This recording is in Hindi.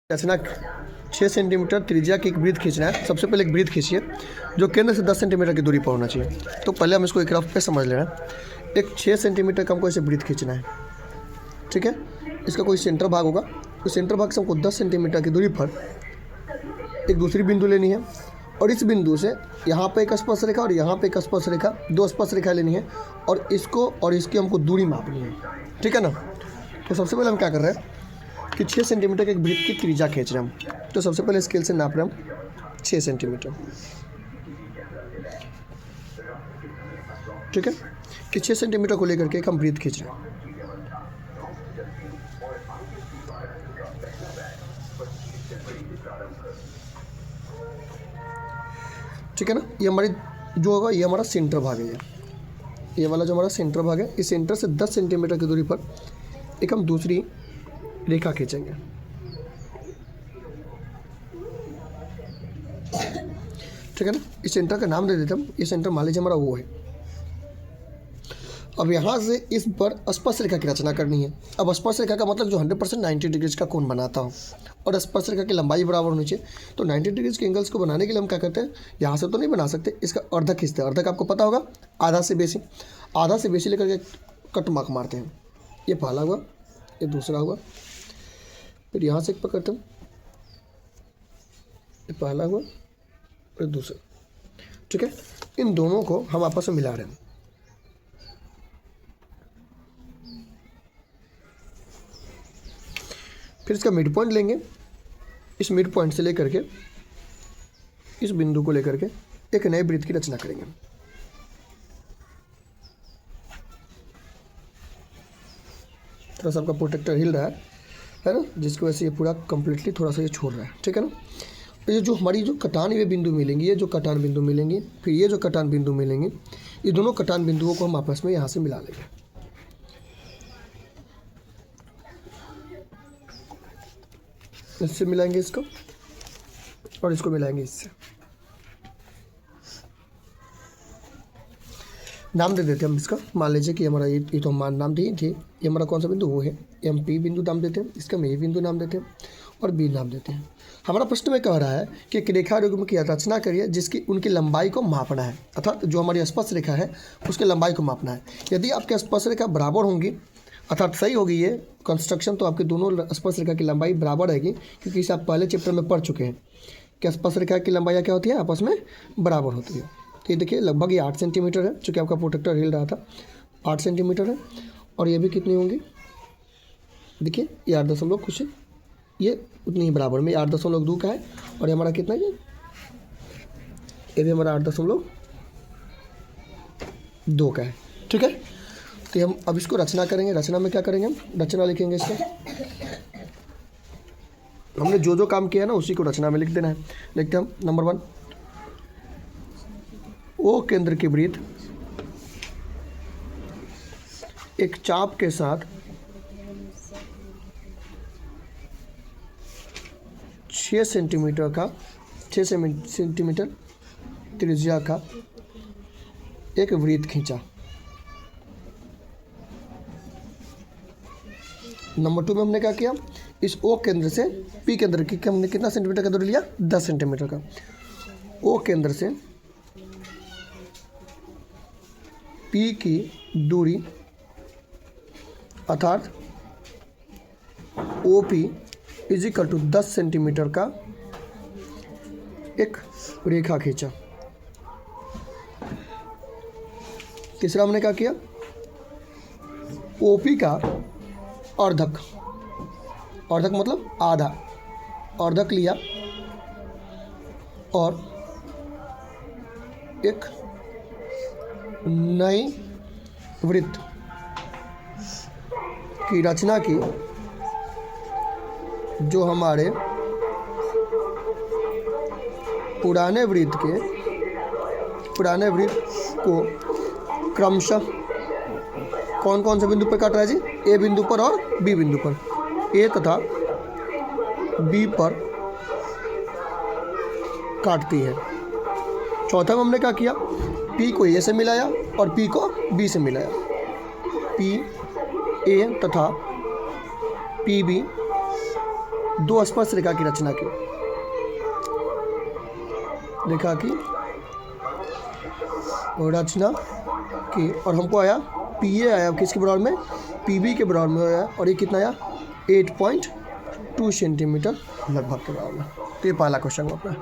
रचना 6 सेंटीमीटर त्रिज्या की एक वृत्त खींचना है। सबसे पहले एक वृत्त खींचिए जो केंद्र से 10 सेंटीमीटर की दूरी पर होना चाहिए। तो पहले हम इसको एक रफ पे समझ लेना। एक 6 सेंटीमीटर का हमको ऐसे वृत्त खींचना है, ठीक है। इसका कोई सेंटर भाग होगा, तो सेंटर भाग से हमको 10 सेंटीमीटर की दूरी पर एक दूसरी बिंदु लेनी है और इस बिंदु से यहाँ पे एक स्पर्श रेखा और यहाँ पे एक स्पर्श रेखा, दो स्पर्श रेखा लेनी है और इसको और इसकी हमको दूरी मापनी है, ठीक है ना। तो सबसे पहले हम क्या कर रहे हैं कि 6 सेंटीमीटर के एक वृत्त की त्रिज्या खींच रहे हैं हम। तो सबसे पहले स्केल से नाप रहे हैं हम 6 सेंटीमीटर, ठीक है। कि 6 सेंटीमीटर को लेकर के एक हम वृत्त खींच रहे हैं। ठीक है ना। ये हमारी जो होगा ये हमारा सेंटर भाग है। ये वाला जो हमारा सेंटर भाग है, इस सेंटर से 10 सेंटीमीटर की दूरी पर एक हम दूसरी रेखा खींचेंगे, ठीक है ना। इस सेंटर का नाम दे देते हम। ये सेंटर मान लीजिए हमारा वो है। अब यहाँ से इस पर स्पर्श रेखा की रचना करनी है। अब स्पर्श रेखा का मतलब जो 100% 90 डिग्रीज का कोण बनाता हो और स्पर्श रेखा की लंबाई बराबर होनी चाहिए। तो 90 डिग्रीज के एंगल्स को बनाने के लिए हम क्या करते हैं, यहाँ से तो नहीं बना सकते, इसका अर्धक खींचते हैं। अर्धक आपको पता होगा, आधा से बेसी। आधा से बेसी लेकर के कट मार्क मारते हैं। ये पहला हुआ, ये दूसरा हुआ, फिर यहाँ से एक पकड़ते हैं, ये पहला हुआ और दूसरा, ठीक है। इन दोनों को हम आपस में मिला रहे हैं। फिर इसका मिड पॉइंट लेंगे। इस मिड पॉइंट से लेकर के इस बिंदु को लेकर के एक नए वृत्त की रचना करेंगे। थोड़ा सा आपका प्रोटेक्टर हिल रहा है ना, जिसकी वजह से ये पूरा कंप्लीटली थोड़ा सा ये छोड़ रहा है, ठीक है ना। तो ये जो हमारी जो कटान ये बिंदु मिलेंगी, ये जो कटान बिंदु मिलेंगी, फिर ये जो कटान बिंदु मिलेंगी, ये दोनों कटान बिंदुओं को हम आपस में यहाँ से मिला लेंगे। इससे मिलाएंगे इसको और इसको मिलाएंगे इससे। नाम दे देते हैं हम इसका। मान लीजिए कि हमारा ये तो हम नाम दिए थे। ये हमारा कौन सा बिंदु वो है, ये हम पी बिंदु नाम देते हैं। इसका हम ए बिंदु नाम देते हैं और बी नाम देते हैं। हमारा प्रश्न में कह रहा है कि एक रेखा युग्म की रचना करिए जिसकी उनकी लंबाई को मापना है, अर्थात जो हमारी स्पर्श रेखा है उसकी लंबाई को मापना है। यदि आपकी स्पर्श रेखा बराबर होंगी, अर्थात सही होगी ये कंस्ट्रक्शन, तो आपकी दोनों स्पर्श रेखा की लंबाई बराबर रहेगी, क्योंकि इसे आप पहले चैप्टर में पढ़ चुके हैं कि स्पर्श रेखा की लंबाई क्या होती है, आपस में बराबर होती है। तो ये देखिए लगभग ये 8 सेंटीमीटर है, चूँकि आपका प्रोटेक्टर हिल रहा था। 8 सेंटीमीटर है और ये भी कितनी होंगी, देखिए ये 8 कुछ है, ये उतनी ही बराबर में 8.2 का है और ये हमारा कितना है, ये भी हमारा 8.2 का है, ठीक है। तो हम अब इसको रचना करेंगे। रचना में क्या करेंगे, हम रचना लिखेंगे इसका। हमने जो जो काम किया है ना उसी को रचना में लिख देना है। लिखते हम नंबर 1, ओ केंद्र की वृत्त एक चाप के साथ 6 सेंटीमीटर त्रिज्या का एक वृत्त खींचा। नंबर 2 में हमने क्या किया, इस ओ केंद्र से पी केंद्र की हमने कितना सेंटीमीटर का दूरी लिया, 10 सेंटीमीटर का। ओ केंद्र से पी की दूरी अर्थात O P is equal to 10 centimetre का एक रेखा खींचा। तीसरा हमने क्या किया, ओपी का अर्धक, अर्धक मतलब आधा, अर्धक लिया और एक नई वृत्त की रचना की जो हमारे पुराने वृत्त को क्रमशः कौन कौन से बिंदु पर काट रहा है जी, ए बिंदु पर और बी बिंदु पर, ए तथा बी पर काटती है। चौथा में हमने क्या किया, पी को ए से मिलाया और पी को बी से मिलाया। पी ए तथा पी बी दो स्पर्श रेखा की रचना की, रेखा की रचना की, और हमको आया पी ए आया किसके बराबर में, पी बी के बराबर में आया, और ये कितना आया 8.2 सेंटीमीटर लगभग के बराबर में। तो ये पहला क्वेश्चन हुआ अपना।